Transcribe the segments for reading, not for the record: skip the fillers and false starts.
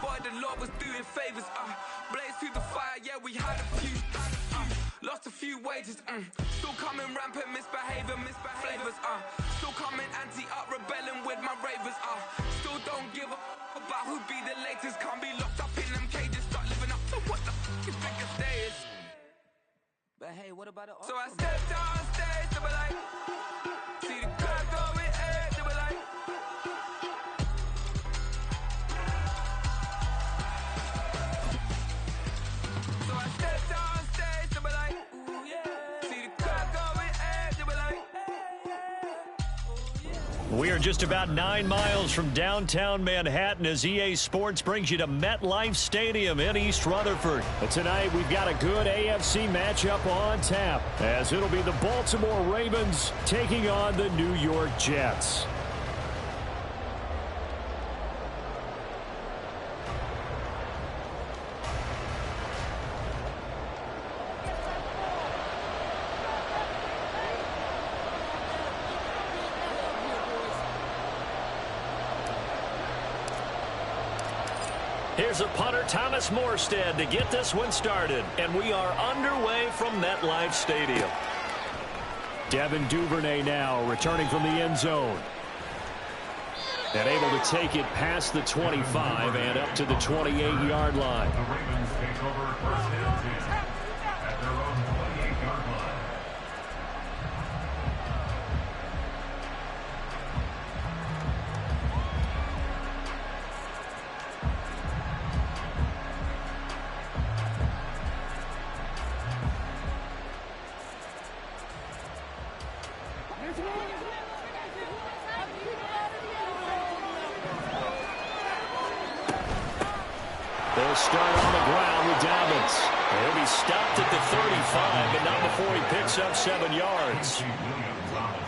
boy, the Lord was doing favors. Blaze through the fire, yeah, we had a few. Lost a few wages. Still coming rampant, misbehavior, flavors. Still coming anti-up, rebelling with my ravers. Still don't give a about who be the latest. Can't be locked up in them cages. Start living up to what the is biggest day is. But hey, what about it? So I stepped on stage, they were like, see the crowd going ahead, they were like. So I stepped on stage, they were like, ooh yeah. See the crowd going ahead, they were like. We are just about 9 miles from downtown Manhattan as EA Sports brings you to MetLife Stadium in East Rutherford. But tonight we've got a good AFC matchup on tap as it'll be the Baltimore Ravens taking on the New York Jets. Here's a punter, Thomas Morstead, to get this one started. And we are underway from MetLife Stadium. Devin Duvernay now returning from the end zone. And able to take it past the 25 and up to the 28-yard line. The Ravens take over first and 10 at their own 28-yard line. They'll start on the ground with Dobbins. He'll be stopped at the 35, but not before he picks up 7 yards.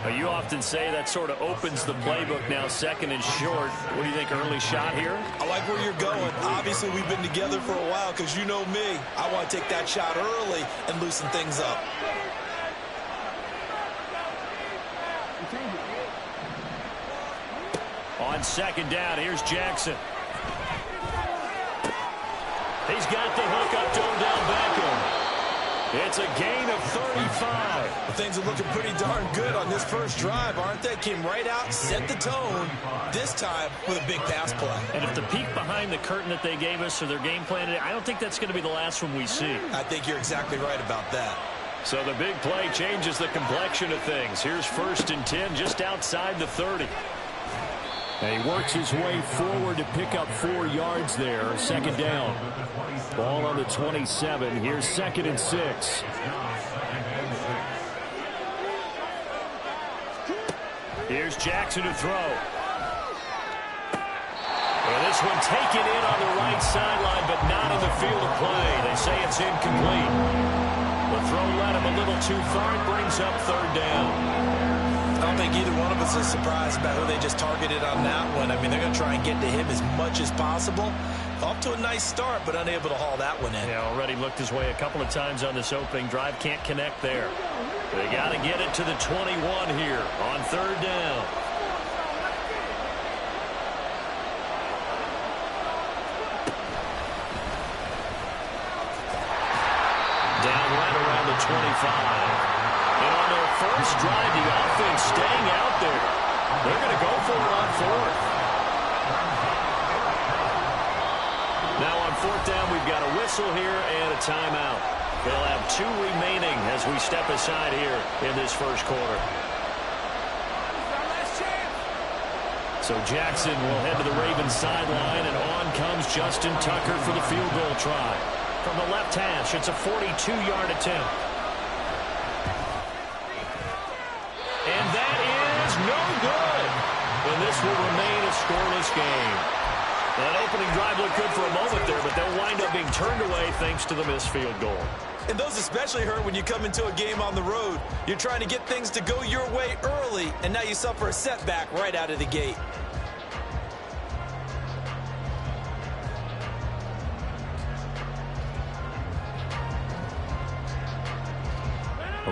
Now, you often say that sort of opens the playbook now, second and short. What do you think, early shot here? I like where you're going. Obviously, we've been together for a while because you know me. I want to take that shot early and loosen things up. On second down, here's Jackson. He's got the hook up to Odell Beckham. It's a gain of 35. Well, things are looking pretty darn good on this first drive, aren't they? Came right out, set the tone, this time with a big pass play. And if the peek behind the curtain that they gave us or their game plan today, I don't think that's going to be the last one we see. I think you're exactly right about that. So the big play changes the complexion of things. Here's first and 10 just outside the 30. And he works his way forward to pick up 4 yards there. Second down. Ball on the 27. Here's second and 6. Here's Jackson to throw. And this one taken in on the right sideline, but not in the field of play. They say it's incomplete. The throw led him a little too far. It brings up third down. I don't think either one of us is surprised about who they just targeted on that one. I mean, they're going to try and get to him as much as possible. Off to a nice start, but unable to haul that one in. Yeah, already looked his way a couple of times on this opening drive. Can't connect there. They got to get it to the 21 here on third down. Down right around the 25. And on their first drive, the offense staying out there. They're going to go for it on fourth. Now on fourth down, we've got a whistle here and a timeout. They'll have 2 remaining as we step aside here in this first quarter. So Jackson will head to the Ravens sideline, and on comes Justin Tucker for the field goal try. From the left hash, it's a 42-yard attempt. And that is no good. And this will remain a scoreless game. That opening drive looked good for a moment there, but they'll wind up being turned away thanks to the missed field goal. And those especially hurt when you come into a game on the road. You're trying to get things to go your way early, and now you suffer a setback right out of the gate.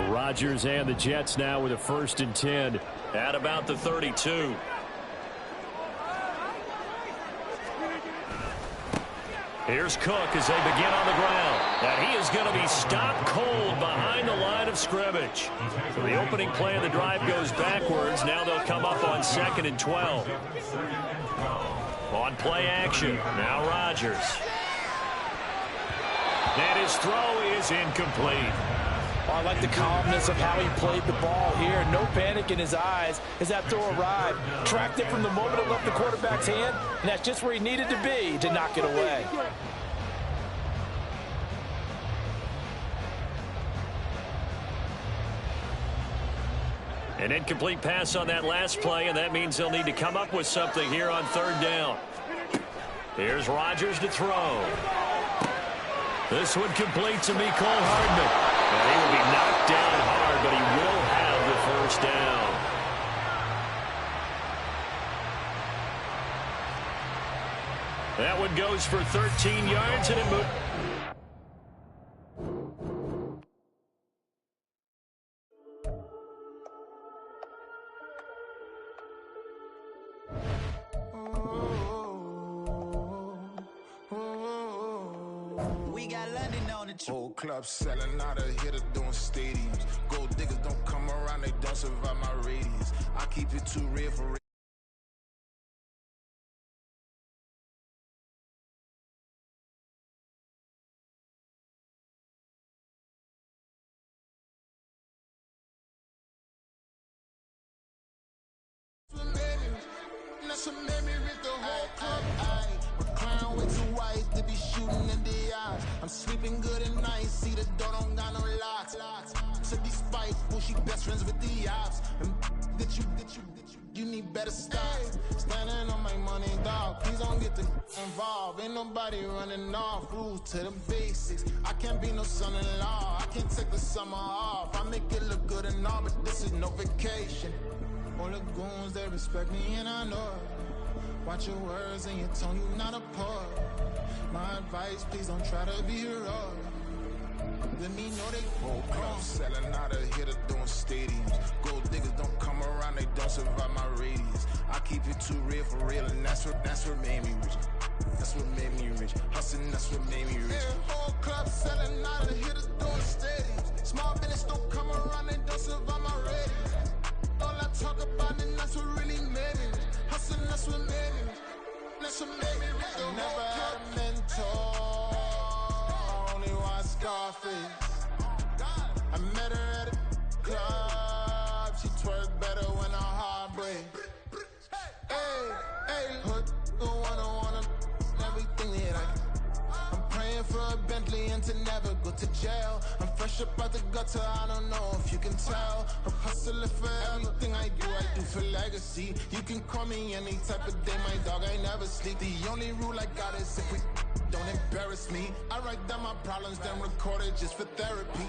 Rodgers and the Jets now with a first and 10 at about the 32. Here's Cook as they begin on the ground. And he is going to be stopped cold behind the line of scrimmage. So the opening play of the drive goes backwards. Now they'll come up on 2nd and 12. On play action, now Rodgers. And his throw is incomplete. Oh, I like the calmness of how he played the ball here. No panic in his eyes as that throw arrived. Tracked it from the moment it left the quarterback's hand, and that's just where he needed to be to knock it away. An incomplete pass on that last play, and that means they'll need to come up with something here on 3rd down. Here's Rodgers to throw. This one complete to Mecole Hardman. And he will be knocked down hard, but he will have the 1st down. That one goes for 13 yards, and it moves. Whole club selling out of hitter doing stadiums. Gold diggers don't come around, they don't survive my radius. I keep it too real for real. That's what made me rip the whole club. My crown way too white to be shooting in the eyes. I'm sleeping good at night, see the door don't got no locks. So despite she best friends with the ops. And you need better stop. Standing on my money, dog. Please don't get involved. Ain't nobody running off. Rules to the basics. I can't be no son-in-law. I can't take the summer off. I make it look good and all, but this is no vacation. All the goons, they respect me and I know it. Watch your words and your tone, you not a poet. My advice, please don't try to be heroic. Let me know they whole club selling out of hitter doing stadiums. Gold diggers don't come around, they don't survive my radius. I keep it too real for real, and that's what made me rich. That's what made me rich. Hustling, that's what made me rich. Yeah, whole club selling out of hitters doing stadiums. Small business don't come around, they don't survive my radius. All I talk about, and that's what really made me rich. Hustling, that's what made me rich. That's what made me rich. I never had a mentor. Only one Scarface. I met her at a club. She twerk better when her heart breaks. Hey, hood, wanna everything that I'm praying for a Bentley and to never go to jail. I'm fresh up out the gutter, I don't know if you can tell. I'm hustling for everything I do for legacy. You can call me any type of day, my dog, I never sleep. The only rule I got is if we don't embarrass me. I write down my problems, then record it just for therapy.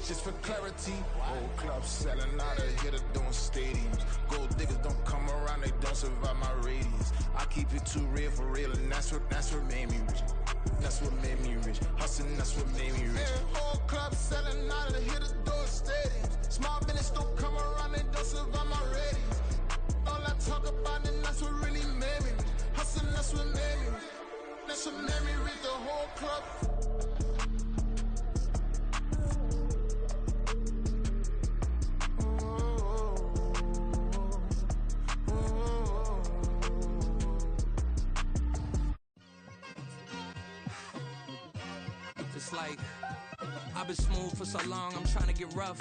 Just for clarity. Whole club selling out of hitter doing stadiums. Gold diggers don't come around, they don't survive my radius. I keep it too real for real, and that's what made me rich. That's what made me rich. Hustling, that's what made me rich. Yeah, whole club selling out of hitter doing stadiums. Small business don't come around, they don't survive my radius. All I talk about, and that's what really made me rich. Hustling, that's what made me rich. That's what made me rich. The whole club. It's like I've been smooth for so long, I'm trying to get rough.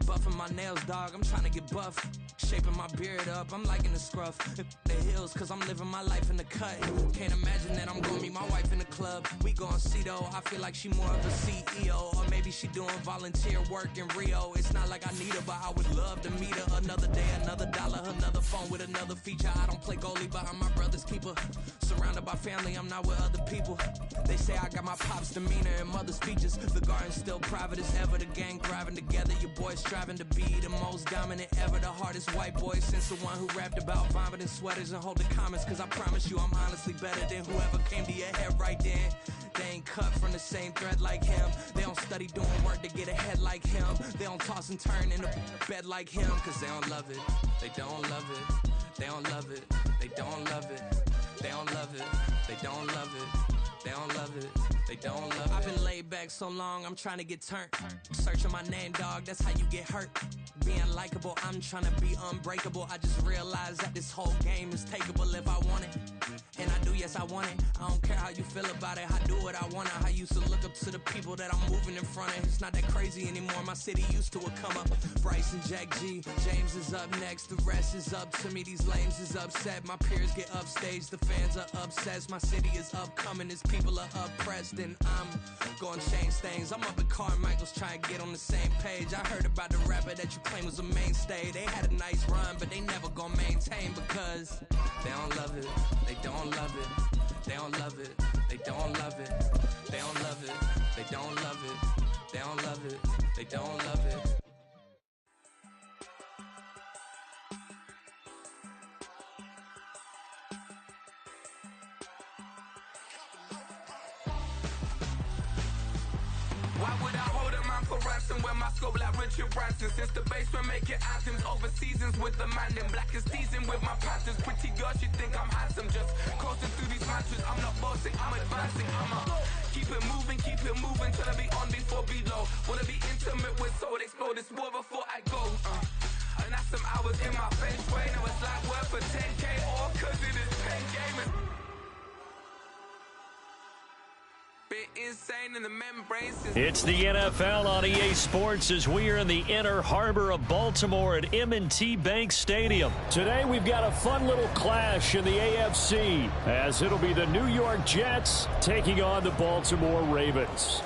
Buffing my nails, dog, I'm trying to get buff. Shaping my beard up, I'm liking the scruff. The hills, cause I'm living my life in the cut. Can't imagine that I'm gonna meet my wife in the club. We gon' see though, I feel like she more of a CEO. Or maybe she doing volunteer work in Rio. It's not like I need her, but I would love to meet her. Another day, another dollar, another phone with another feature. I don't play goalie, but I'm my brother's keeper. Surrounded by family, I'm not with other people. They say I got my pop's demeanor and mother's features. The garden's still private as ever, the gang thriving together. Your boys striving to be the most dominant ever. The hardest white boy since the one who rapped about vomiting sweaters and holding comments. Cause I promise you I'm honestly better than whoever came to your head right then. They ain't cut from the same thread like him. They don't study doing work to get ahead like him. They don't toss and turn in the bed like him. Cause they don't love it, they don't love it. They don't love it, they don't love it. They don't love it, they don't love it. They don't love it, They don't love it. I've been laid back so long, I'm trying to get turned. Searching my name, dog, that's how you get hurt. Being likable, I'm trying to be unbreakable. I just realized that this whole game is takeable if I want it. And I do, yes, I want it. I don't care how you feel about it. I do what I want. I used to look up to the people that I'm moving in front of. It's not that crazy anymore. My city used to a come up. Bryson, Jack G, James is up next. The rest is up to me. These lames is upset. My peers get upstaged. The fans are obsessed. My city is upcoming. These people are oppressed. And I'm gonna change things. I'm up at Carmichael's trying to get on the same page. I heard about the rapper that you claim was a mainstay. They had a nice run, but they never gonna maintain because they don't love it. They don't love it. They don't love it. They don't love it. They don't love it. They don't love it. They don't love it. They don't love it. Why would I hold a man for ransom when my scope like Richard Branson? Since the basement making anthems over seasons with the man, then black is seasoned with my patterns. Pretty girls, you think I'm handsome, just coasting through these mantras. I'm not bossing, I'm advancing. Keep it moving till I be on before below. Wanna be intimate with soul, explore this war before I go. And that's some hours in my face way. Now it's like work for 10K, all cause it is pen gaming. Insane in the membrane. It's the NFL on EA Sports as we are in the inner harbor of Baltimore at M&T Bank Stadium. Today we've got a fun little clash in the AFC as it'll be the New York Jets taking on the Baltimore Ravens.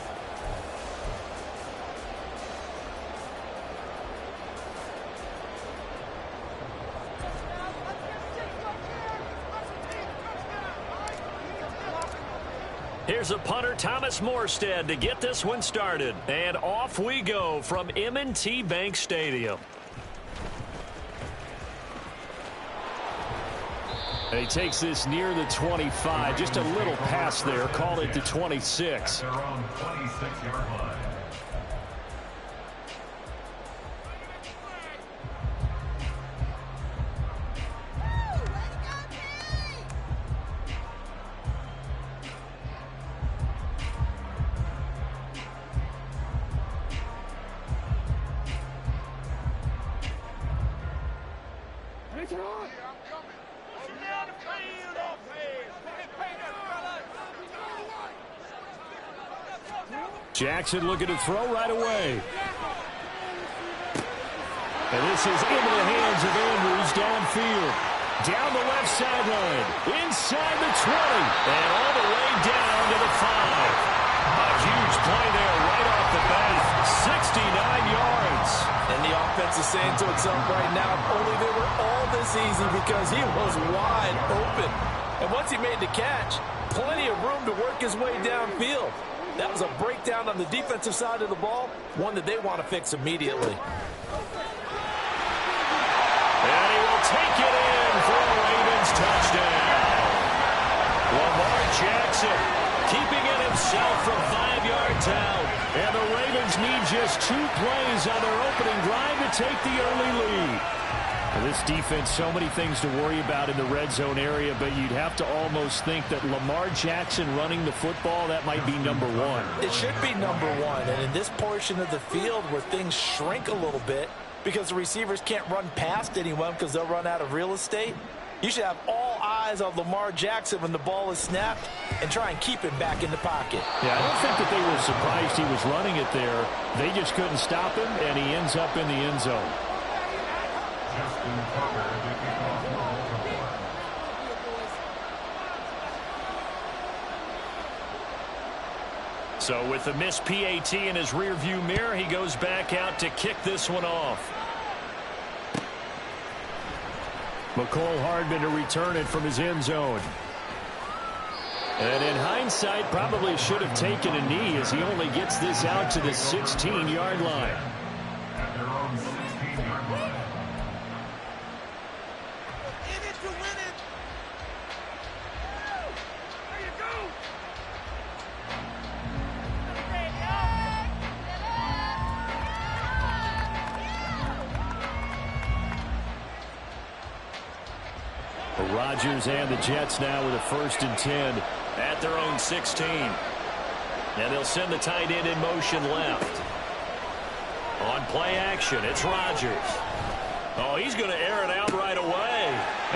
Here's a punter, Thomas Morstead, to get this one started. And off we go from M&T Bank Stadium. And he takes this near the 25. Just a little pass there. Call it the 26. At their own 26-yard line. Jackson looking to throw right away. And this is into the hands of Andrews downfield. Down the left sideline. Inside the 20. And all the way down to the 5. A huge play there right off the bat. 69 yards. And the offense is saying to itself right now, only they were all this easy because he was wide open. And once he made the catch, plenty of room to work his way downfield. That was a breakdown on the defensive side of the ball, one that they want to fix immediately. And he will take it in for a Ravens touchdown. Lamar Jackson keeping it himself from 5 yards out. And the Ravens need just 2 plays on their opening drive to take the early lead. This defense, so many things to worry about in the red zone area, but you'd have to almost think that Lamar Jackson running the football, that might be number 1. It should be number 1, and in this portion of the field where things shrink a little bit because the receivers can't run past anyone because they'll run out of real estate, you should have all eyes on Lamar Jackson when the ball is snapped and try and keep him back in the pocket. Yeah, I don't think that they were surprised he was running it there. They just couldn't stop him, and he ends up in the end zone. Justin Tucker, the kickoff ball for Baltimore. So with the missed PAT in his rearview mirror, he goes back out to kick this one off. McCole Hardman to return it from his end zone. And in hindsight, probably should have taken a knee as he only gets this out to the 16-yard line. At their own 16-yard line. Rodgers and the Jets now with a 1st and 10 at their own 16. And they'll send the tight end in motion left. On play action, it's Rodgers. Oh, he's going to air it out right away.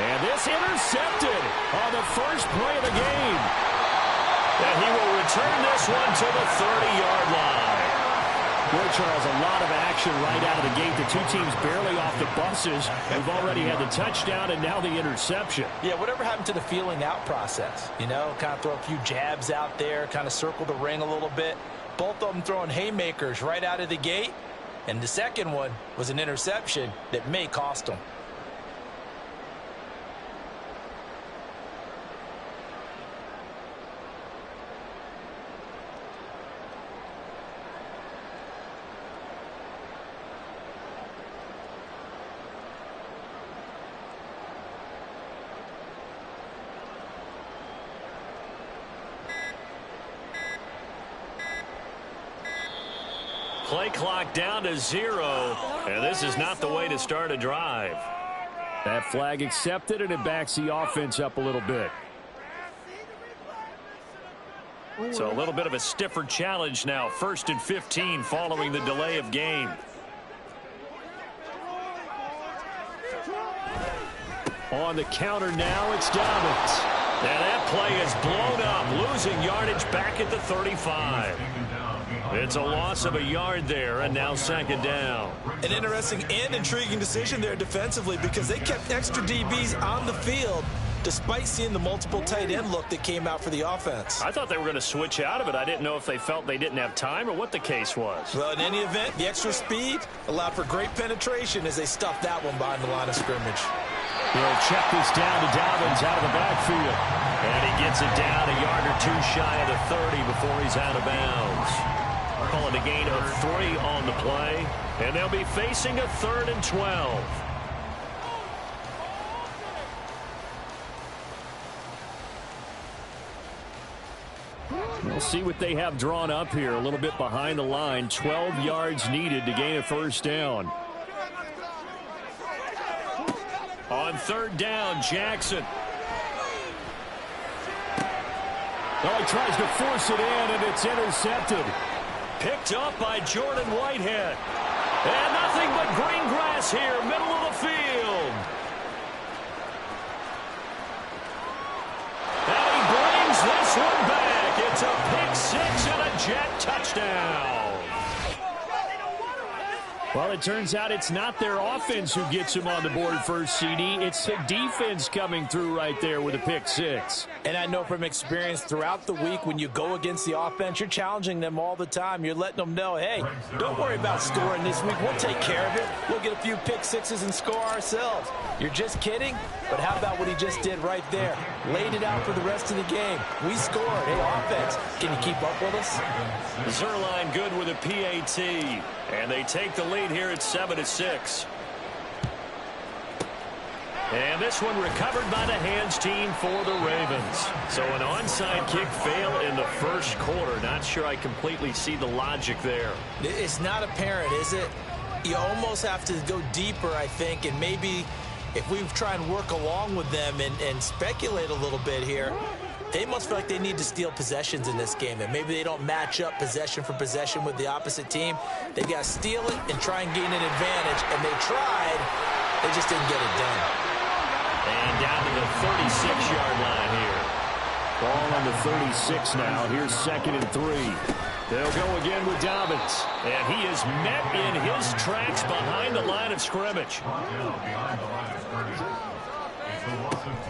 And this intercepted on the first play of the game. And he will return this one to the 30-yard line. Boy, Charles, a lot of action right out of the gate. The two teams barely off the buses. We've already had the touchdown and now the interception. Yeah, whatever happened to the feeling out process? You know, kind of throw a few jabs out there, kind of circle the ring a little bit. Both of them throwing haymakers right out of the gate. And the second one was an interception that may cost them. Play clock down to 0, and this is not the way to start a drive. That flag accepted, and it backs the offense up a little bit. So a little bit of a stiffer challenge now. 1st and 15 following the delay of game. On the counter now, it's Dobbins. And that play is blown up, losing yardage back at the 35. It's a loss of a yard there, and now 2nd down. An interesting and intriguing decision there defensively because they kept extra DBs on the field despite seeing the multiple tight end look that came out for the offense. I thought they were going to switch out of it. I didn't know if they felt they didn't have time or what the case was. Well, in any event, the extra speed allowed for great penetration as they stuffed that one behind the line of scrimmage. They'll check this down to Dobbins out of the backfield. And he gets it down a yard or two shy of the 30 before he's out of bounds. Calling a gain of 3 on the play. And they'll be facing a 3rd and 12. We'll see what they have drawn up here. A little bit behind the line. 12 yards needed to gain a 1st down. On 3rd down, Jackson. Well, he tries to force it in, and it's intercepted. Picked up by Jordan Whitehead. And nothing but green grass here, middle of the field. And he brings this one back. It's a pick 6 and a Jet touchdown. Well, it turns out it's not their offense who gets him on the board first, CD. It's the defense coming through right there with a pick 6. And I know from experience throughout the week when you go against the offense, you're challenging them all the time. You're letting them know, hey, don't worry about scoring this week. We'll take care of it. We'll get a few pick 6s and score ourselves. You're just kidding? But how about what he just did right there? Laid it out for the rest of the game. We scored. Hey, offense, can you keep up with us? Zerline good with a PAT. And they take the lead here at 7-6. And this one recovered by the hands team for the Ravens. So an onside kick fail in the 1st quarter. Not sure I completely see the logic there. It's not apparent, is it? You almost have to go deeper, I think, and maybe if we try and work along with them and speculate a little bit here, they must feel like they need to steal possessions in this game, and maybe they don't match up possession for possession with the opposite team. They got to steal it and try and gain an advantage, and they tried. They just didn't get it done. And down to the 36-yard line here. Ball on the 36 now. Here's 2nd and 3. They'll go again with Dobbins. And he is met in his tracks behind the line of scrimmage.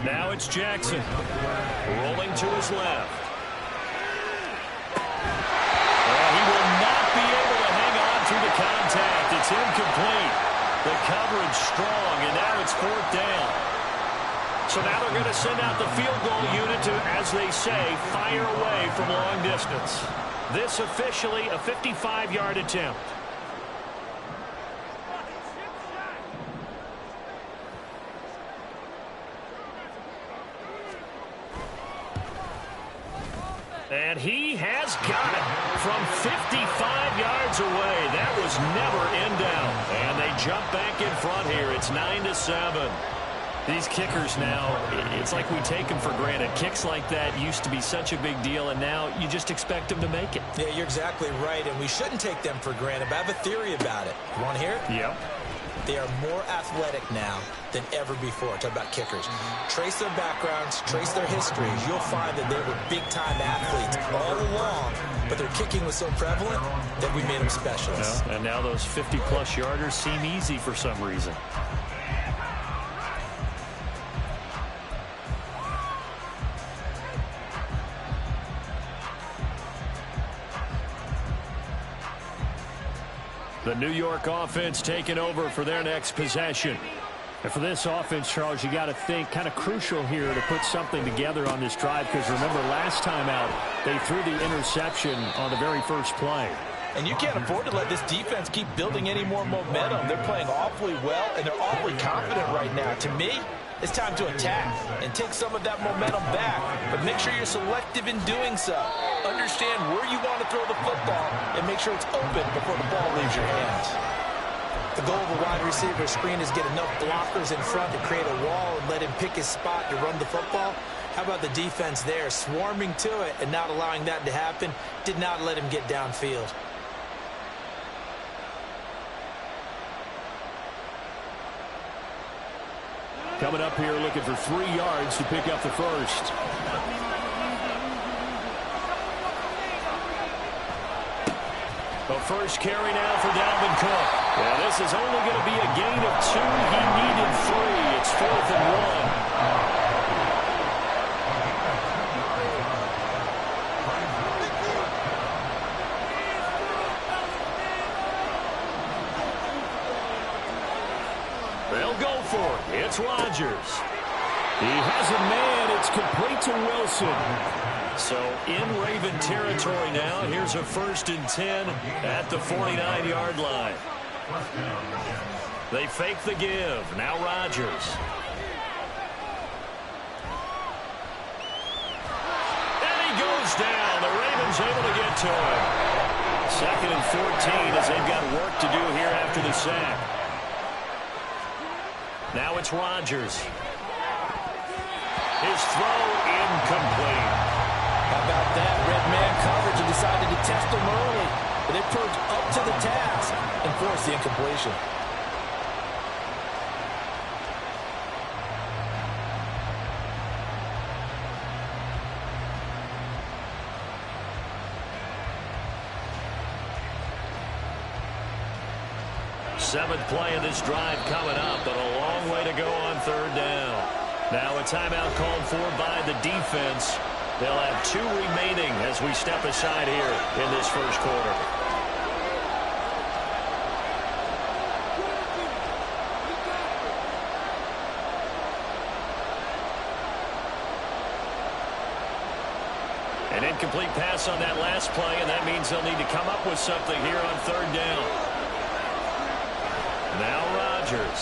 Now it's Jackson. Rolling to his left. And he will not be able to hang on through the contact. It's incomplete. The coverage strong, and now it's 4th down. So now they're going to send out the field goal unit to, as they say, fire away from long distance. This officially a 55-yard attempt. And he has got it from 55 yards away. That was never in doubt. And they jump back in front here. It's 9-7. These kickers now, it's like we take them for granted. Kicks like that used to be such a big deal, and now you just expect them to make it. Yeah, you're exactly right, and we shouldn't take them for granted, but I have a theory about it. You want to hear it? Yep. They are more athletic now than ever before. Talk about kickers. Trace their backgrounds, trace their histories. You'll find that they were big-time athletes all along, but their kicking was so prevalent that we made them specialists. Yeah, and now those 50-plus yarders seem easy for some reason. The New York offense taking over for their next possession. And for this offense, Charles, you got to think kind of crucial here to put something together on this drive, because remember last time out they threw the interception on the very first play. And you can't afford to let this defense keep building any more momentum. They're playing awfully well, and they're awfully confident right now. To me, it's time to attack and take some of that momentum back, but make sure you're selective in doing so. Understand where you want to throw the football and make sure it's open before the ball leaves your hands. The goal of a wide receiver screen is get enough blockers in front to create a wall and let him pick his spot to run the football. How about the defense there, swarming to it and not allowing that to happen? Did not let him get downfield. Coming up here looking for 3 yards to pick up the first. The first carry now for Dalvin Cook. Yeah, this is only going to be a gain of 2. He needed 3. It's 4th and 1. They'll go for it. It's Rodgers. He has a man. It's complete to Wilson. So in Raven territory now. Here's a 1st and 10 at the 49-yard line. They fake the give. Now Rodgers. And he goes down. The Ravens able to get to him. 2nd and 14 as they've got work to do here after the sack. Now it's Rodgers. His throw incomplete. How about that? Red man coverage and decided to test him early. But they proved up to the task and forced the incompletion. Seventh play of this drive coming up, but a long way to go on 3rd down. Now a timeout called for by the defense. They'll have 2 remaining as we step aside here in this first quarter. An incomplete pass on that last play, and that means they'll need to come up with something here on 3rd down. Now Rodgers.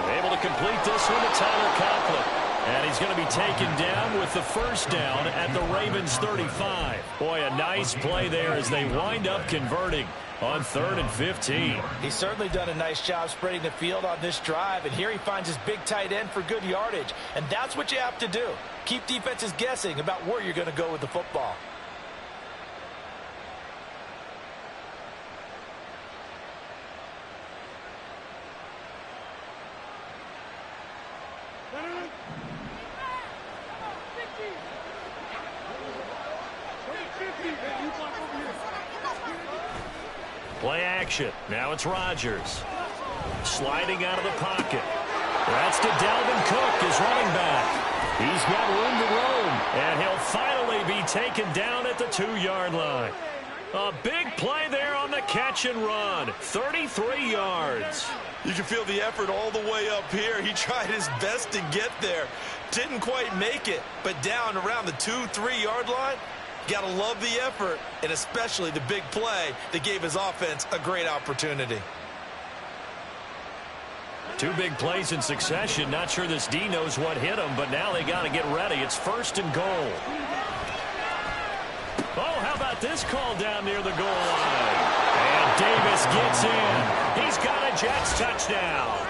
Able to complete this one to Tyler Conklin. And he's going to be taken down with the 1st down at the Ravens 35. Boy, a nice play there as they wind up converting on 3rd and 15. He's certainly done a nice job spreading the field on this drive, and here he finds his big tight end for good yardage. And that's what you have to do. Keep defenses guessing about where you're going to go with the football. Play action. Now it's Rodgers. Sliding out of the pocket. That's to Dalvin Cook, his running back. He's got room to roam, and he'll finally be taken down at the 2-yard line. A big play there on the catch and run. 33 yards. You can feel the effort all the way up here. He tried his best to get there. Didn't quite make it, but down around the 2-3 yard line, got to love the effort, and especially the big play that gave his offense a great opportunity. 2 big plays in succession. Not sure this D knows what hit him, but now they got to get ready. It's 1st and goal. Oh, how about this call down near the goal line? And Davis gets in. He's got a Jets touchdown.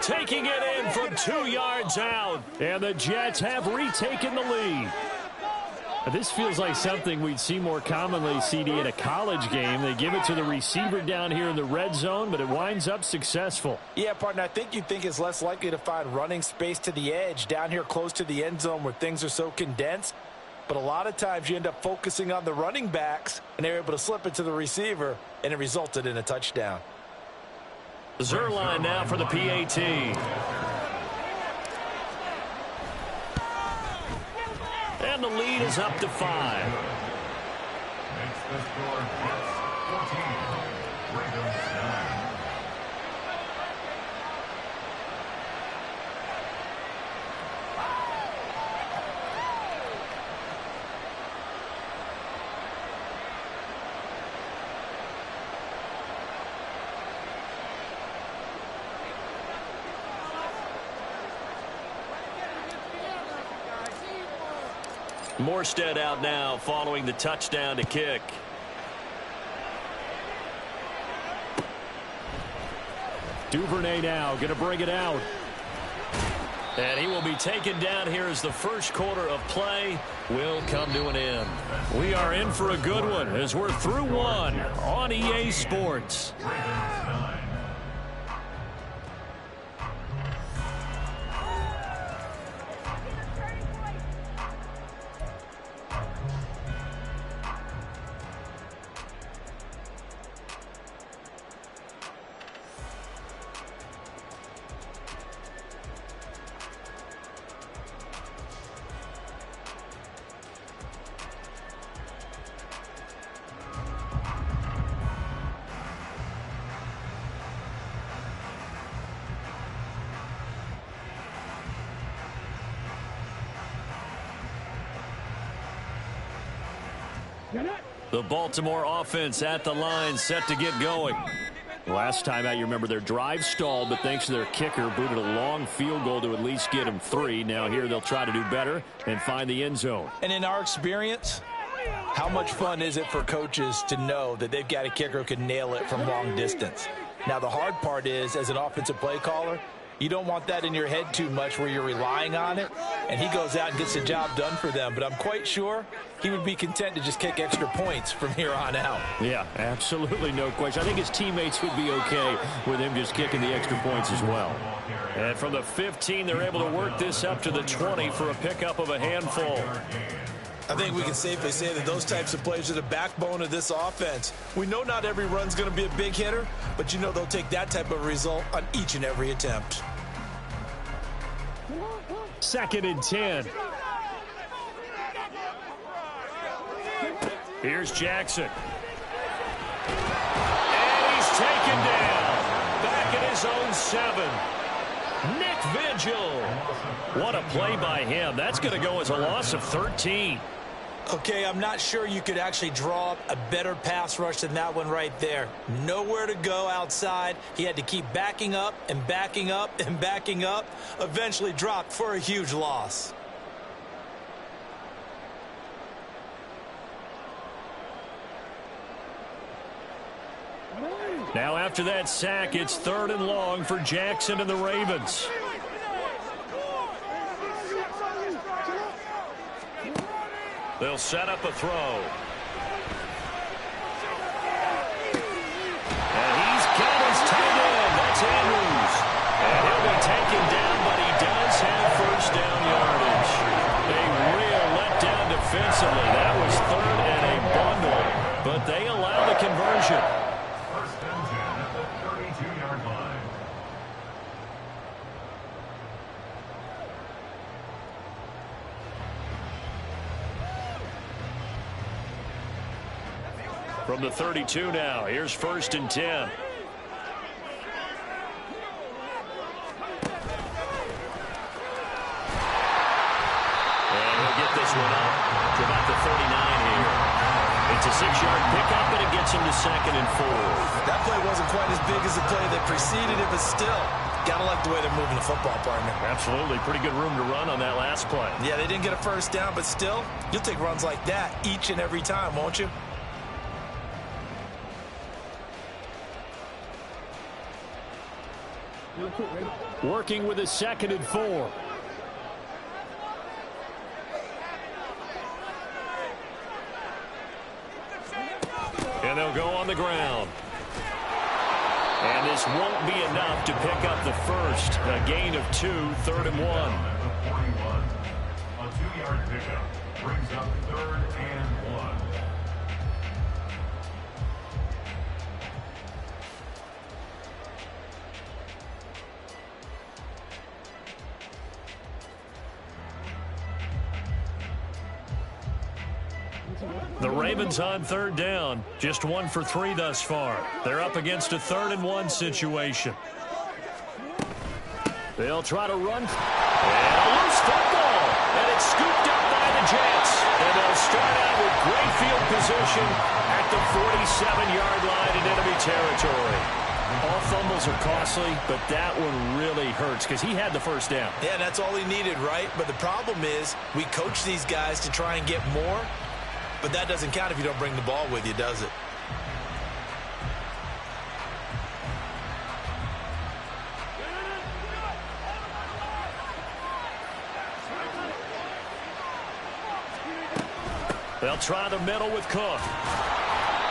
taking it in from 2 yards out. And the Jets have retaken the lead. This feels like something we'd see more commonly, CD, in a college game. They give it to the receiver down here in the red zone, but it winds up successful. Yeah, partner, I think you'd think it's less likely to find running space to the edge down here close to the end zone where things are so condensed. But a lot of times you end up focusing on the running backs, and they're able to slip it to the receiver, and it resulted in a touchdown. Zuerlein now for the PAT. And the lead is up to 5. Makes the score Jets 14, Ravens 9. Morstead out now following the touchdown to kick. Duvernay now going to bring it out. And he will be taken down here as the first quarter of play will come to an end. We are in for a good one as we're through one on EA Sports. Ravens 9. The Baltimore offense at the line, set to get going. Last time out, you remember their drive stalled, but thanks to their kicker, booted a long field goal to at least get them 3. Now here they'll try to do better and find the end zone. And in our experience, how much fun is it for coaches to know that they've got a kicker who can nail it from long distance? Now the hard part is, as an offensive play caller, you don't want that in your head too much where you're relying on it, and he goes out and gets the job done for them. But I'm quite sure he would be content to just kick extra points from here on out. Yeah, absolutely no question. I think his teammates would be okay with him just kicking the extra points as well. And from the 15, they're able to work this up to the 20 for a pickup of a handful. I think we can safely say that those types of plays are the backbone of this offense. We know not every run's going to be a big hitter, but you know they'll take that type of result on each and every attempt. 2nd and 10. Here's Jackson. And he's taken down. Back at his own 7. Nick Vigil. What a play by him. That's going to go as a loss of 13. Okay, I'm not sure you could actually draw up a better pass rush than that one right there. Nowhere to go outside. He had to keep backing up and backing up and backing up. Eventually dropped for a huge loss. Now after that sack, it's 3rd and long for Jackson and the Ravens. They'll set up a throw. And he's got his tight end. That's Andrews. And he'll be taken down, but he does have first down yardage. A real letdown defensively. That was 3rd and a bundle, but they allow the conversion. First and 10 at the 32-yard line. From the 32 now, here's 1st and 10. And he'll get this one up to about the 39 here. It's a 6-yard pickup, but it gets him to 2nd and 4. That play wasn't quite as big as the play that preceded it, but still, gotta like the way they're moving the football, partner. Absolutely. Pretty good room to run on that last play. Yeah, they didn't get a first down, but still, you'll take runs like that each and every time, won't you? Working with a 2nd and 4. And they'll go on the ground. And this won't be enough to pick up the first. A gain of 2, 3rd and 1. A 2-yard pickup brings up 3rd and 1. The Ravens on 3rd down. Just 1 for 3 thus far. They're up against a 3rd and 1 situation. They'll try to run. And a loose football. And it's scooped up by the Jets. And they'll start out with great field position at the 47-yard line in enemy territory. All fumbles are costly, but that one really hurts because he had the first down. Yeah, that's all he needed, right? But the problem is we coach these guys to try and get more. But that doesn't count if you don't bring the ball with you, does it? They'll try the middle with Cook.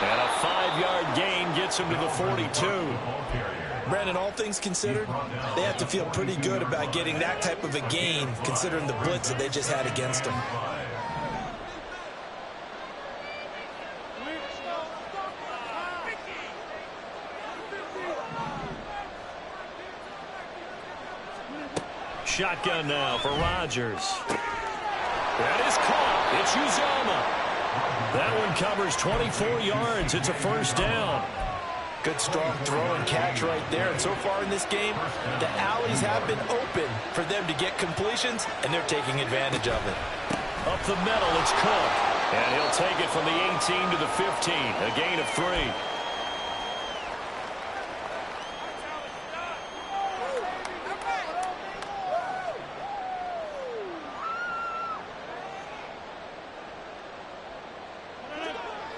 And a 5-yard gain gets him to the 42. Brandon, all things considered, they have to feel pretty good about getting that type of a gain considering the blitz that they just had against them. Shotgun now for Rodgers. That is caught. It's Uzomah. That one covers 24 yards. It's a first down. Good strong throw and catch right there. And so far in this game, the alleys have been open for them to get completions, and they're taking advantage of it. Up the middle, it's Cook. And he'll take it from the 18 to the 15. A gain of 3.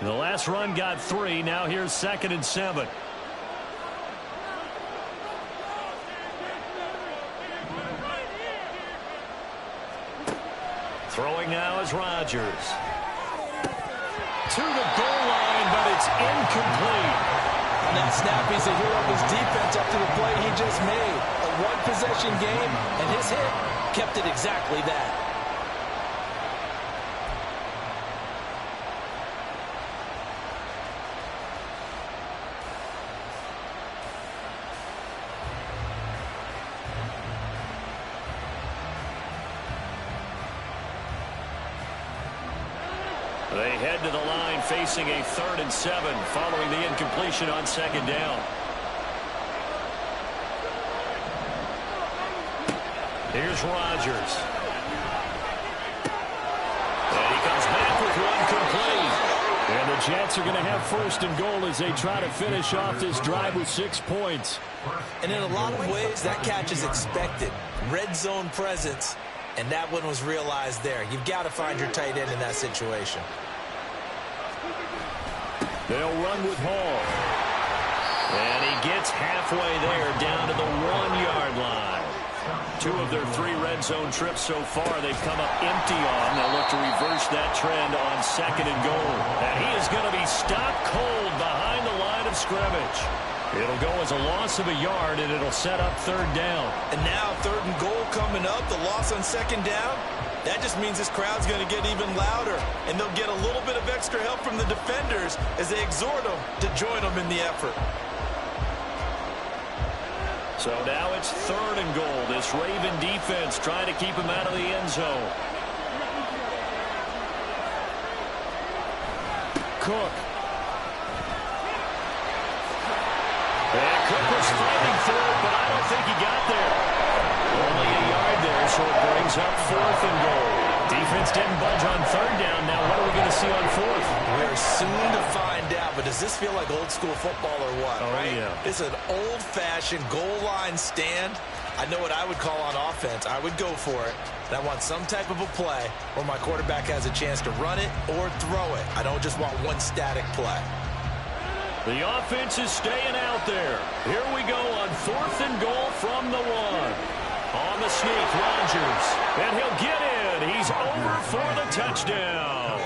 The last run got 3. Now here's 2nd and 7. Throwing now is Rodgers. To the goal line, but it's incomplete. On that snap, he's a hero of his defense up to the play he just made. A one-possession game, and his hit kept it exactly that. They head to the line facing a 3rd and 7 following the incompletion on 2nd down. Here's Rodgers. And he comes back with one complete. And the Jets are going to have 1st and goal as they try to finish off this drive with 6 points. And in a lot of ways, that catch is expected. Red zone presence, and that one was realized there. You've got to find your tight end in that situation. They'll run with Hall. And he gets halfway there down to the 1-yard line. 2 of their 3 red zone trips so far they've come up empty on. They'll look to reverse that trend on 2nd and goal. And he is going to be stopped cold behind the line of scrimmage. It'll go as a loss of a yard, and it'll set up 3rd down. And now 3rd and goal coming up, the loss on 2nd down. That just means this crowd's going to get even louder, and they'll get a little bit of extra help from the defenders as they exhort them to join them in the effort. So now it's 3rd and goal. This Raven defense trying to keep him out of the end zone. Cook. And Cook was fighting for it, but I don't think he got there. Only a yard there, so it brings up 4th and goal. Defense didn't budge on 3rd down. Now what are we going to see on 4th? We're soon to find out, but does this feel like old school football or what? Oh, right? Yeah. It's an old-fashioned goal line stand. I know what I would call on offense. I would go for it. And I want some type of a play where my quarterback has a chance to run it or throw it. I don't just want one static play. The offense is staying out there. Here we go on 4th and goal from the 1. On the sneak, Rodgers. And he'll get in. He's over for the touchdown.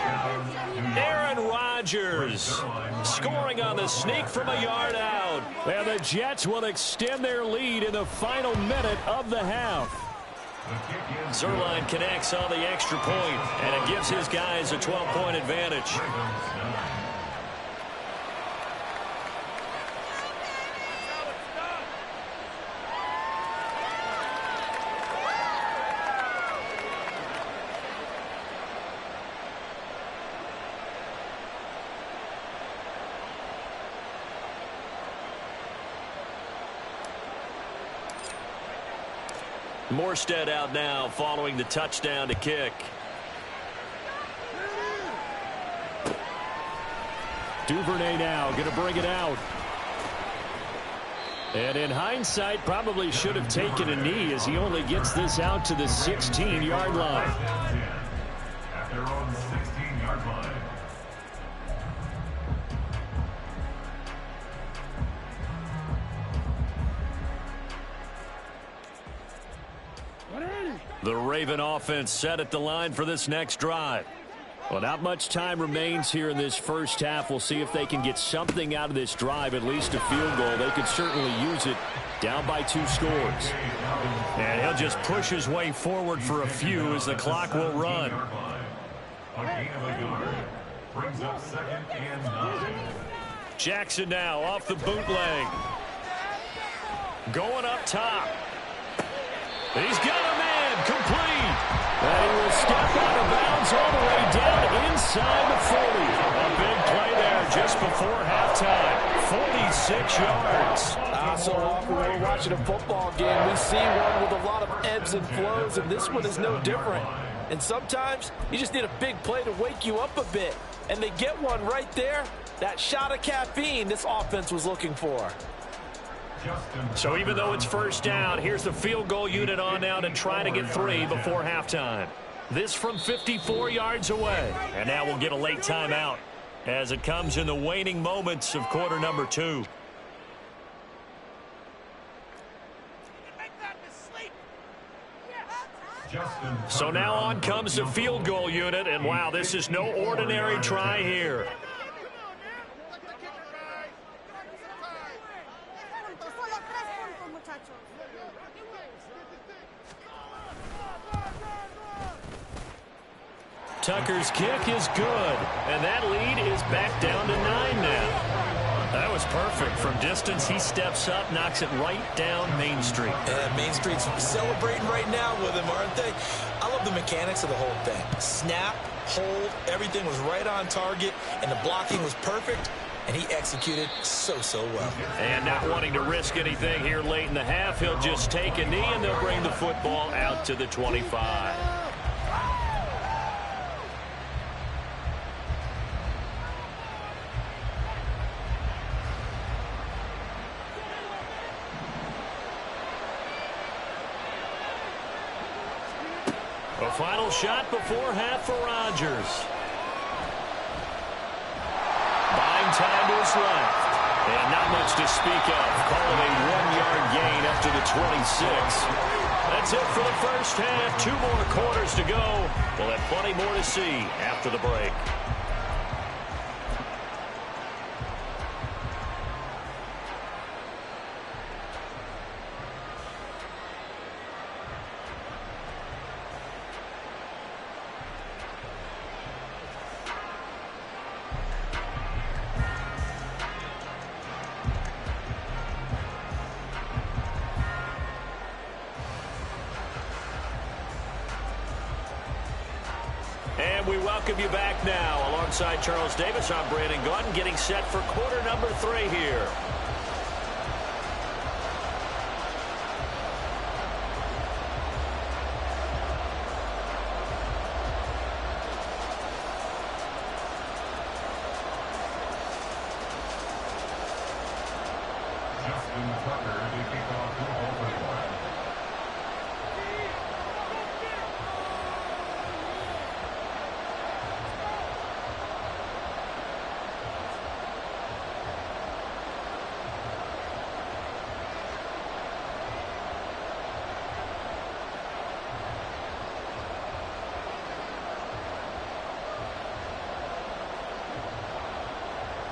Aaron Rodgers scoring on the sneak from a yard out. And the Jets will extend their lead in the final minute of the half. Zuerlein connects on the extra point, and it gives his guys a 12-point advantage. Morstead out now following the touchdown to kick. Duvernay now going to bring it out. And in hindsight, probably should have taken a knee as he only gets this out to the 16-yard line. At their own 16-yard line. The Raven offense set at the line for this next drive. Well, not much time remains here in this first half. We'll see if they can get something out of this drive, at least a field goal. They could certainly use it down by 2 scores. And he'll just push his way forward for a few as the clock will run. A gain of a yard brings up 2nd and 9. Jackson now off the bootleg. Going up top. He's got a man complete. And he will step out of bounds all the way down inside the 40. A big play there just before halftime. 46 yards. So often when we're watching a football game, we see one with a lot of ebbs and flows, and this one is no different. And sometimes you just need a big play to wake you up a bit. And they get one right there. That shot of caffeine this offense was looking for. So even though it's first down, here's the field goal unit on now to try to get 3 before halftime. This from 54 yards away. And now we'll get a late timeout as it comes in the waning moments of quarter number 2. So now on comes the field goal unit, and wow, this is no ordinary try here. Tucker's kick is good, and that lead is back down to 9 now. That was perfect. From distance, he steps up, knocks it right down Main Street. And Main Street's celebrating right now with him, aren't they? I love the mechanics of the whole thing. Snap, hold, everything was right on target, and the blocking was perfect, and he executed so well. And not wanting to risk anything here late in the half, he'll just take a knee, and they'll bring the football out to the 25. A final shot before half for Rodgers. Buying time to his left. And not much to speak of. Call it a 1-yard gain up to the 26. That's it for the first half. 2 more quarters to go. We'll have plenty more to see after the break. And we welcome you back now. Alongside Charles Davis, I'm Brandon Gaudin, getting set for quarter number 3 here. Justin Tucker to kick off the open one.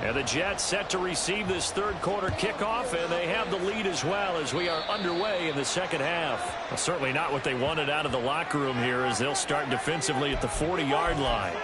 And the Jets set to receive this third quarter kickoff, and they have the lead as well as we are underway in the second half. Well, certainly not what they wanted out of the locker room here as they'll start defensively at the 40-yard line.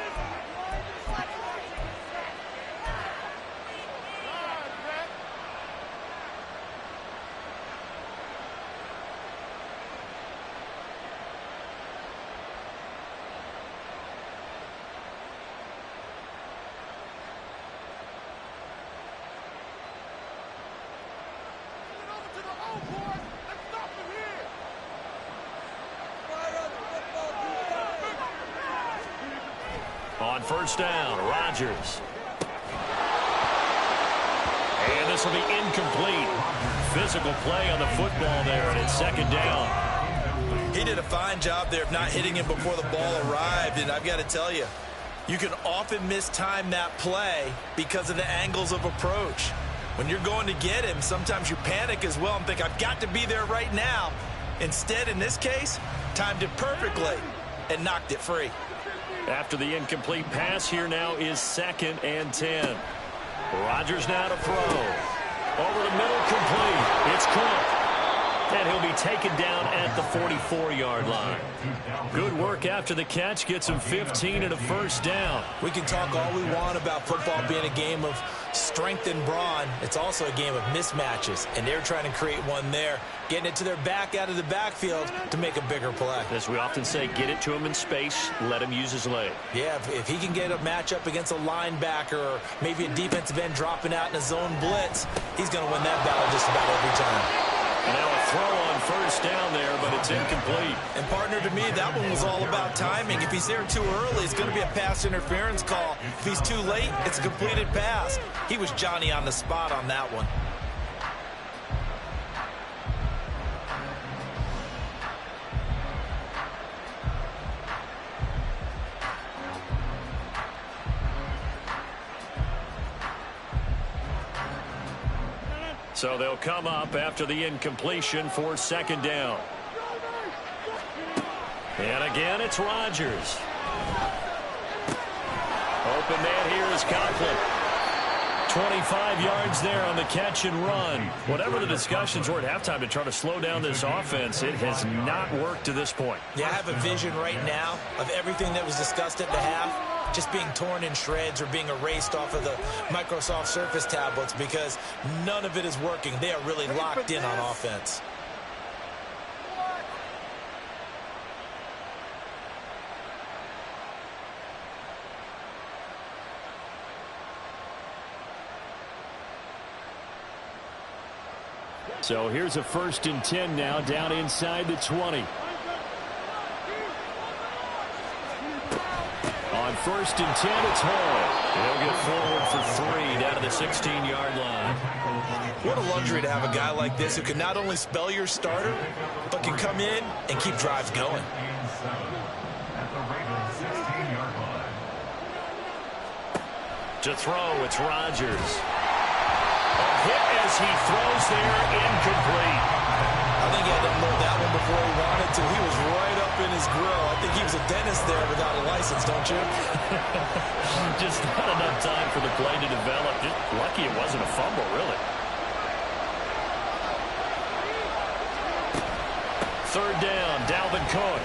On first down, Rodgers. And this will be incomplete. Physical play on the football there, and it's second down. He did a fine job there of not hitting him before the ball arrived, and I've got to tell you, you can often mistime that play because of the angles of approach. When you're going to get him, sometimes you panic as well and think, I've got to be there right now. Instead, in this case, timed it perfectly and knocked it free. After the incomplete pass, here now is 2nd and 10. Rodgers now to throw. Over the middle, complete. It's Cook. And he'll be taken down at the 44-yard line. Good work after the catch. Gets him 15 and a first down. We can talk all we want about football being a game of strength and brawn. It's also a game of mismatches, and they're trying to create one there, getting it to their back out of the backfield to make a bigger play. As we often say, get it to him in space, let him use his leg. Yeah, if he can get a matchup against a linebacker or maybe a defensive end dropping out in a zone blitz, he's going to win that battle just about every time. And now a throw on first down there, but it's incomplete. And partner, to me, that one was all about timing. If he's there too early, it's going to be a pass interference call. If he's too late, it's a completed pass. He was Johnny on the spot on that one. So they'll come up after the incompletion for second down. And again, it's Rodgers. Open man here is Conklin. 25 yards there on the catch and run. Whatever the discussions were at halftime to try to slow down this offense, it has not worked to this point. Yeah, I have a vision right now of everything that was discussed at the half just being torn in shreds or being erased off of the Microsoft Surface tablets because none of it is working. They are really locked in on offense. So here's a 1st and 10 now down inside the 20. On 1st and 10, it's Hall. He'll get forward for 3 down to the 16-yard line. What a luxury to have a guy like this who can not only spell your starter, but can come in and keep drives going. To throw, it's Rodgers. A hit as he throws there, incomplete. I think he had to load that one before he wanted to. He was right up in his grill. I think he was a dentist there without a license, don't you? Just not enough time for the play to develop. Just lucky it wasn't a fumble, really. 3rd down, Dalvin Cook.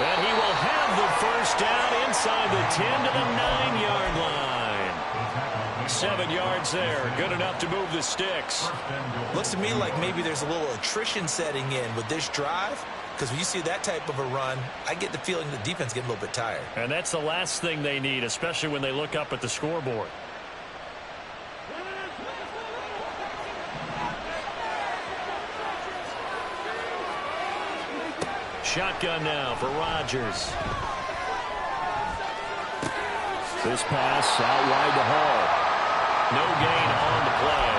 And he will have the first down inside the 10 to the 9-yard line. 7 yards there. Good enough to move the sticks. Looks to me like maybe there's a little attrition setting in with this drive. Because when you see that type of a run, I get the feeling the defense getting a little bit tired. And that's the last thing they need, especially when they look up at the scoreboard. Shotgun now for Rodgers. This pass out wide to Hall. No gain on the play.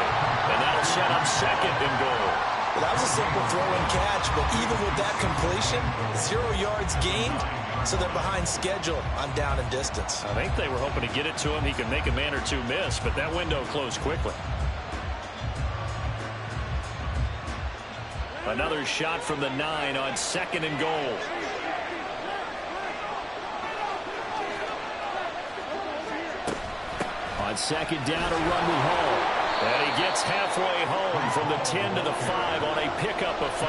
And that'll set up 2nd and goal. Well, that was a simple throw and catch, but even with that completion, 0 yards gained, so they're behind schedule on down and distance. I think they were hoping to get it to him. He could make a man or two miss, but that window closed quickly. Another shot from the 9 on 2nd and goal. On On second down, a run with Hall. And he gets halfway home from the 10 to the 5 on a pickup of 5.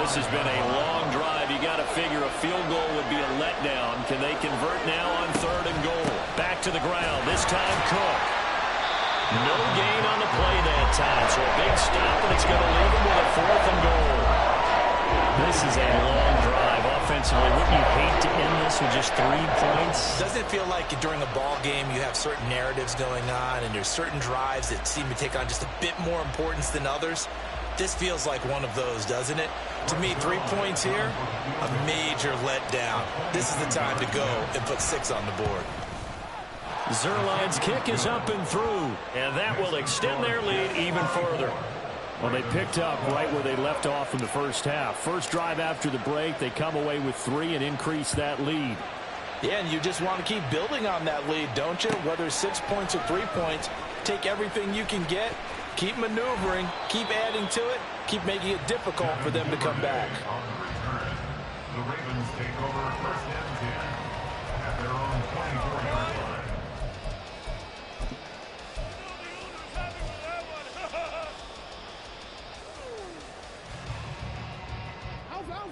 This has been a long drive. You got to figure a field goal would be a letdown. Can they convert now on 3rd and goal? Back to the ground. This time Cook. No gain on the play that time. So a big stop, and it's going to leave him with a 4th and goal. This is a long drive offensively. Wouldn't you hate to end this with just 3 points? Doesn't it feel like during a ball game you have certain narratives going on and there's certain drives that seem to take on just a bit more importance than others? This feels like one of those, doesn't it? To me, 3 points here, a major letdown. This is the time to go and put 6 on the board. Zuerlein's kick is up and through, and that will extend their lead even further. Well, they picked up right where they left off in the first half. First drive after the break, they come away with 3 and increase that lead. Yeah, and you just want to keep building on that lead, don't you? Whether 6 points or 3 points, take everything you can get, keep maneuvering, keep adding to it, keep making it difficult for them to come back. The Ravens take over 1st and 10 at their own 24-yard line.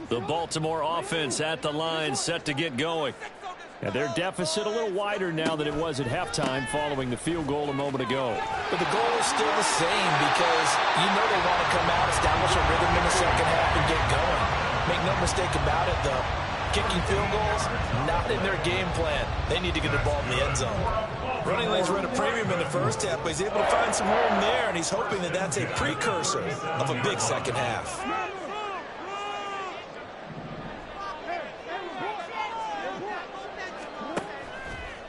The Baltimore offense at the line, set to get going. And their deficit a little wider now than it was at halftime following the field goal a moment ago. But the goal is still the same because you know they want to come out, establish a rhythm in the second half, and get going. Make no mistake about it, though. Kicking field goals, not in their game plan. They need to get the ball in the end zone. Running lanes were at a premium in the first half, but he's able to find some room there, and he's hoping that that's a precursor of a big second half.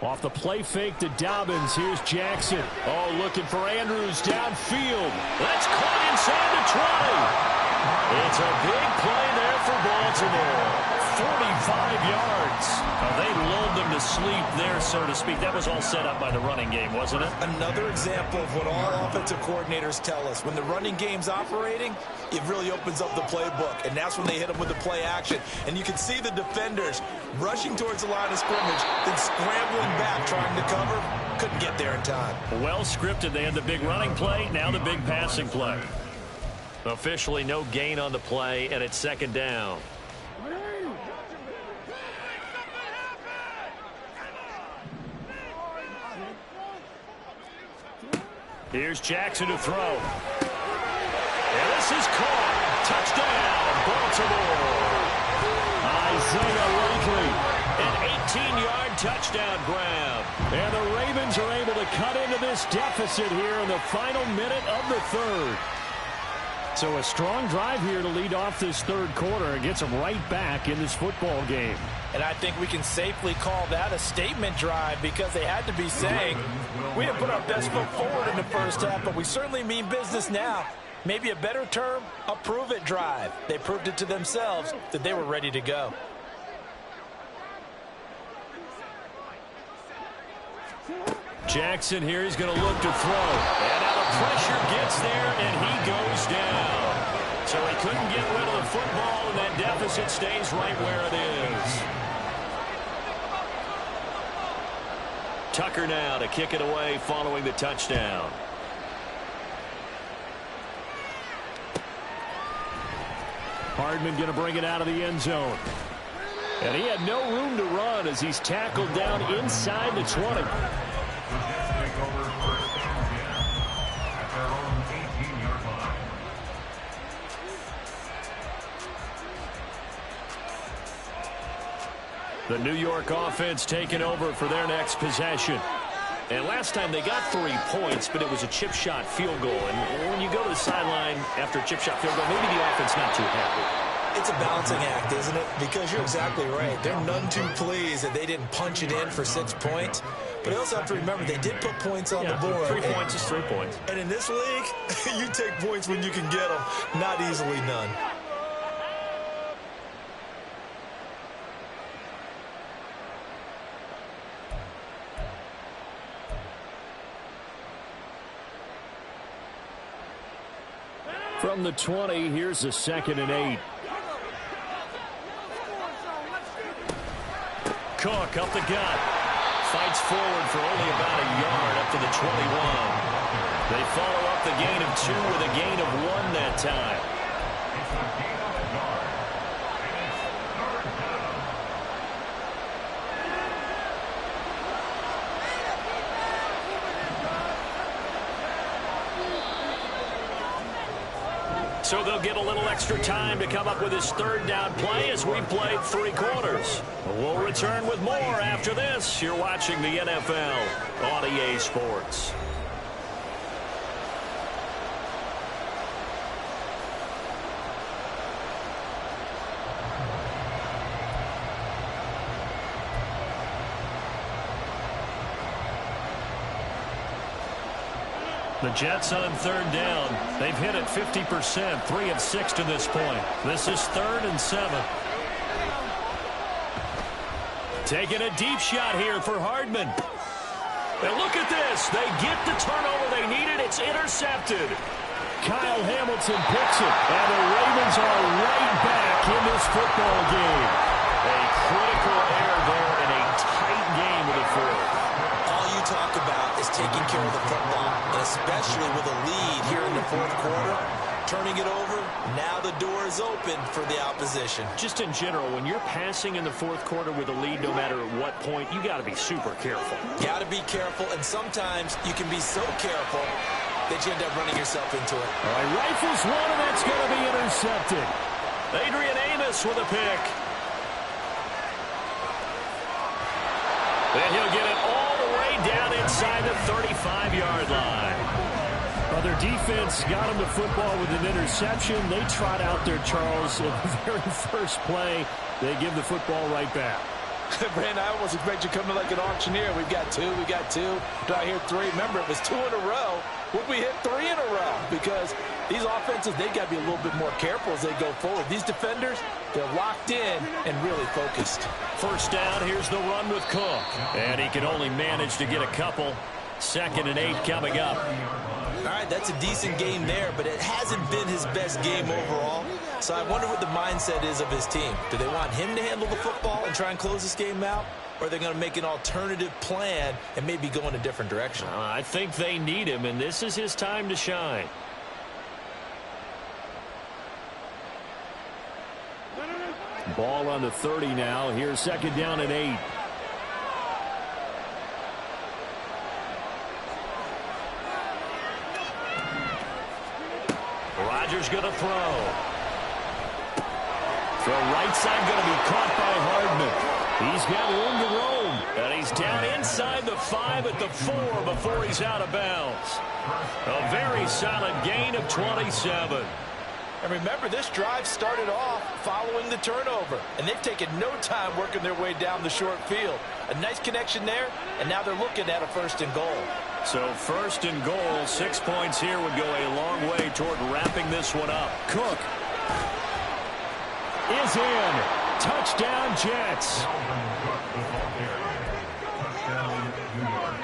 Off the play fake to Dobbins. Here's Jackson. Oh, looking for Andrews downfield. That's caught inside the 20. It's a big play there for Baltimore. 45 yards. Oh, they lulled them to sleep there, so to speak. That was all set up by the running game, wasn't it? Another example of what all offensive coordinators tell us. When the running game's operating, it really opens up the playbook, and that's when they hit them with the play action. And you can see the defenders rushing towards the line of scrimmage, then scrambling back, trying to cover. Couldn't get there in time. Well scripted. They had the big running play, now the big passing play. Officially no gain on the play, and it's 2nd down. Here's Jackson to throw. And this is caught. Touchdown, Baltimore. Isaiah Likely, an 18-yard touchdown grab. And the Ravens are able to cut into this deficit here in the final minute of the 3rd. So a strong drive here to lead off this 3rd quarter and gets them right back in this football game. And I think we can safely call that a statement drive because they had to be saying, we didn't put our best foot forward in the first half, but we certainly mean business now. Maybe a better term, a prove-it drive. They proved it to themselves that they were ready to go. Jackson here, he's going to look to throw. And now the pressure gets there, and he goes down. So he couldn't get rid of the football, and that deficit stays right where it is. Tucker now to kick it away following the touchdown. Hardman going to bring it out of the end zone. And he had no room to run as he's tackled down inside the 20. Take over 1st and 10 at their own 18-yard line. The New York offense taking over for their next possession. And last time they got 3 points, but it was a chip shot field goal. And when you go to the sideline after a chip shot field goal, maybe the offense not too happy. It's a balancing act, isn't it? Because you're exactly right. They're none too pleased that they didn't punch it in for 6 points. But you also have to remember they did put points on the board. 3 points is 3 points. And in this league, you take points when you can get them, not easily none. From the 20, here's a 2nd and 8. Cook up the gut. fights forward for only about a yard up to the 21. They follow up the gain of 2 with a gain of 1 that time. It's a gain of a yard. And it's third down. So they'll get a little extra time to come up with his third down play as we played 3 quarters. We'll return with more after this. You're watching the NFL on EA Sports. The Jets on third down. They've hit it 50%, 3 of 6 to this point. This is 3rd and 7. Taking a deep shot here for Hardman. And look at this. They get the turnover they needed. It's intercepted. Kyle Hamilton picks it. And the Ravens are right back in this football game. A critical error there in a tight game with a 4th. Talk about is taking care of the football, and especially with a lead here in the 4th quarter, turning it over, now the door is open for the opposition. Just in general, when you're passing in the 4th quarter with a lead, no matter at what point, you got to be super careful. Got to be careful, and sometimes you can be so careful that you end up running yourself into it. All right, rifles one, and that's going to be intercepted. Adrian Amos with a pick. And he'll get it all down inside the 35-yard line. Well, their defense got them the football with an interception. They trot out there, Charles, in the very first play. They give the football right back. Brandon, I almost expect you coming like an auctioneer. We've got 2, we got 2. Do I hear 3? Remember, it was 2 in a row. Would we hit 3 in a row? Because these offenses, they got to be a little bit more careful as they go forward. These defenders, they're locked in and really focused. First down, here's the run with Cook. And he can only manage to get a couple. 2nd and 8 coming up. All right, that's a decent game there, but it hasn't been his best game overall. So I wonder what the mindset is of his team. Do they want him to handle the football and try and close this game out? Or are they going to make an alternative plan and maybe go in a different direction? I think they need him, and this is his time to shine. Ball on the 30 now. Here's 2nd down and 8. Rodgers going to throw. The right side going to be caught by Hardman. He's got room to roam. And he's down inside the 5 at the 4 before he's out of bounds. A very solid gain of 27. And remember, this drive started off following the turnover. And they've taken no time working their way down the short field. A nice connection there, and now they're looking at a 1st and goal. So 1st and goal, 6 points here would go a long way toward wrapping this one up. Cook is in. Touchdown, Jets. Touchdown, New York.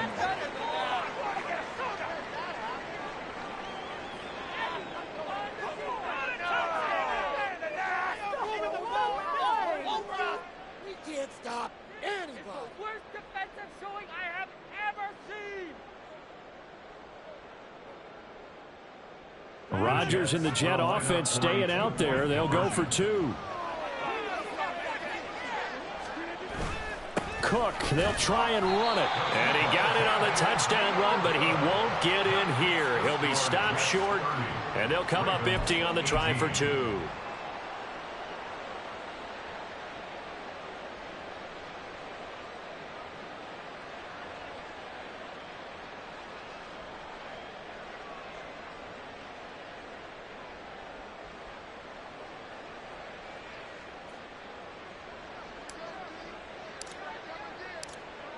Can't stop anybody. Worst defensive showing I have ever seen. Rodgers and the Jet offense staying out there. They'll go for 2. Cook, they'll try and run it. And he got it on the touchdown run, but he won't get in here. He'll be stopped short, and they'll come up empty on the try for 2.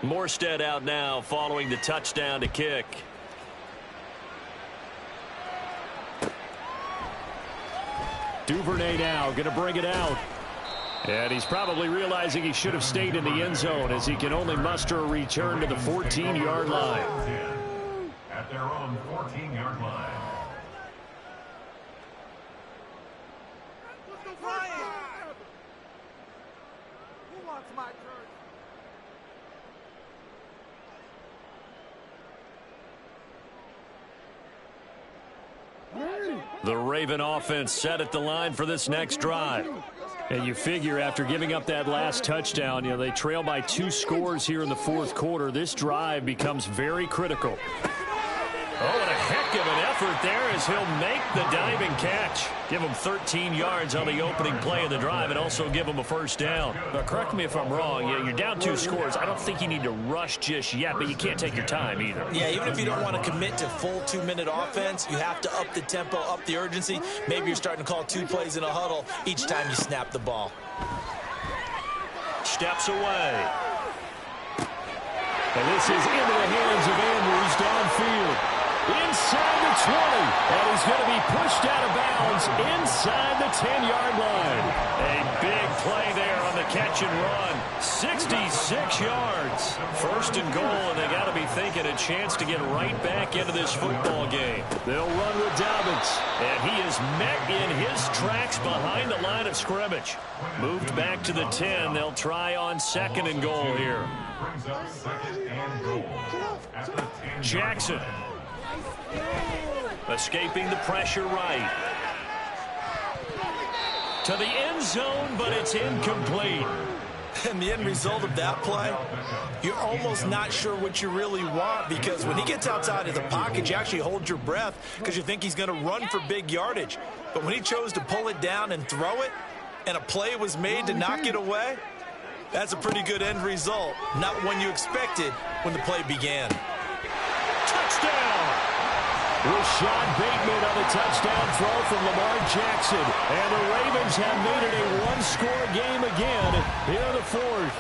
Morstead out now following the touchdown to kick. Duvernay now going to bring it out. And he's probably realizing he should have stayed in the end zone as he can only muster a return to the 14-yard line. At their own 14-yard line. Who wants my turn? The Raven offense set at the line for this next drive. And you figure after giving up that last touchdown, they trail by 2 scores here in the fourth quarter. This drive becomes very critical. Oh, what a heck of an effort there as he'll make the diving catch. Give him 13 yards on the opening play of the drive and also give him a first down. Now, correct me if I'm wrong. You're down 2 scores. I don't think you need to rush just yet, but you can't take your time either. Yeah, even if you don't want to commit to full 2-minute offense, you have to up the tempo, up the urgency. Maybe you're starting to call 2 plays in a huddle each time you snap the ball. Steps away. And this is into the hands of Andrews downfield. Inside the 20, and he's going to be pushed out of bounds inside the 10-yard line. A big play there on the catch and run. 66 yards. First and goal, and they got to be thinking a chance to get right back into this football game. They'll run with Dobbins, and he is met in his tracks behind the line of scrimmage. Moved back to the 10. They'll try on second and goal here. Jackson. Escaping the pressure right. To the end zone, but it's incomplete. And the end result of that play, you're almost not sure what you really want, because when he gets outside of the pocket, you actually hold your breath because you think he's going to run for big yardage. But when he chose to pull it down and throw it, and a play was made to knock it away, that's a pretty good end result. Not one you expected when the play began. Touchdown! Rashad Bateman on the touchdown throw from Lamar Jackson. And the Ravens have made it a 1-score game again here in the fourth.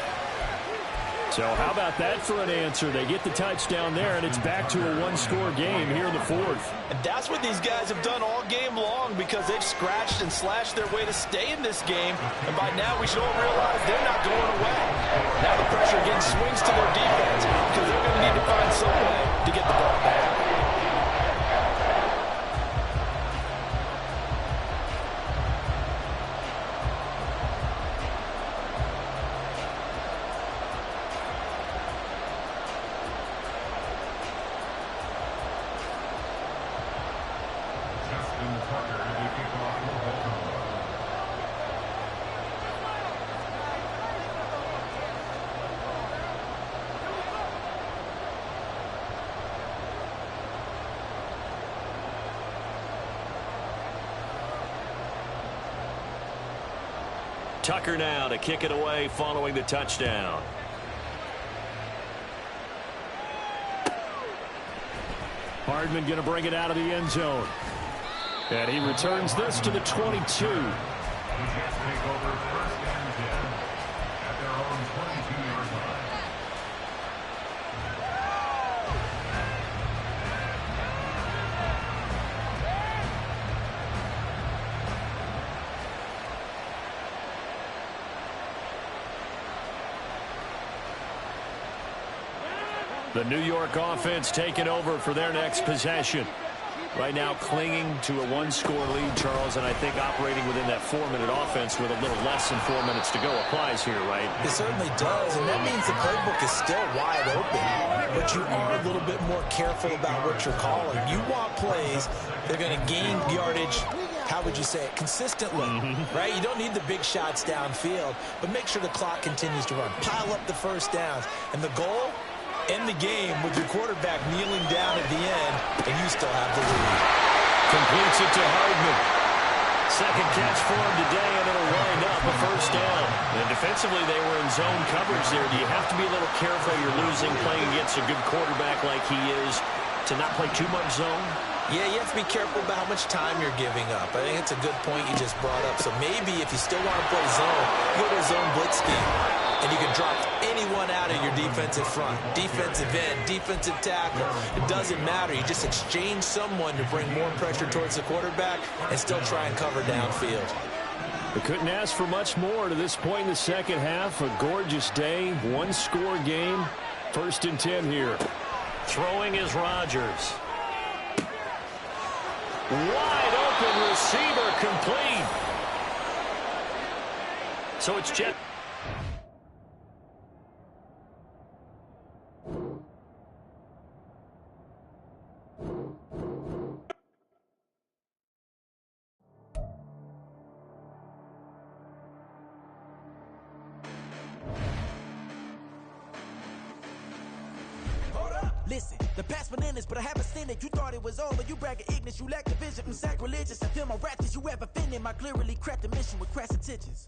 So how about that for an answer? They get the touchdown there, and it's back to a 1-score game here in the fourth. And that's what these guys have done all game long, because they've scratched and slashed their way to stay in this game. And by now, we should all realize they're not going away. Now the pressure again swings to their defense, because they're going to need to find some way to get the ball back. Tucker now to kick it away following the touchdown. Hardman going to bring it out of the end zone. And he returns this to the 22. The New York offense taking over for their next possession. Right now clinging to a 1-score lead, Charles, and I think operating within that 4-minute offense with a little less than 4 minutes to go applies here, right? It certainly does, and that means the playbook is still wide open. But you are a little bit more careful about what you're calling. You want plays that are going to gain yardage, how would you say it, consistently, right? You don't need the big shots downfield, but make sure the clock continues to run. Pile up the first downs, and the goal, end the game with your quarterback kneeling down at the end, and you still have the lead. Completes it to Hardman. Second catch for him today, and it'll wind up a first down. And defensively, they were in zone coverage there. Do you have to be a little careful? You're losing, playing against a good quarterback like he is, to not play too much zone? Yeah, you have to be careful about how much time you're giving up. I think it's a good point you just brought up. So maybe if you still want to play zone, go to a zone blitz scheme. And you can drop anyone out of your defensive front. Defensive end, defensive tackle. It doesn't matter. You just exchange someone to bring more pressure towards the quarterback and still try and cover downfield. We couldn't ask for much more to this point in the second half. A gorgeous day, 1-score game. 1st and 10 here. Throwing is Rodgers. Wide open receiver complete. So it's Jet. Listen, the past bananas, but I haven't seen it. You thought it was over, you bragging ignorance, you lack the vision from sacrilegious. I feel my rap, did you ever offended? My clearly crafted mission with crass intentions.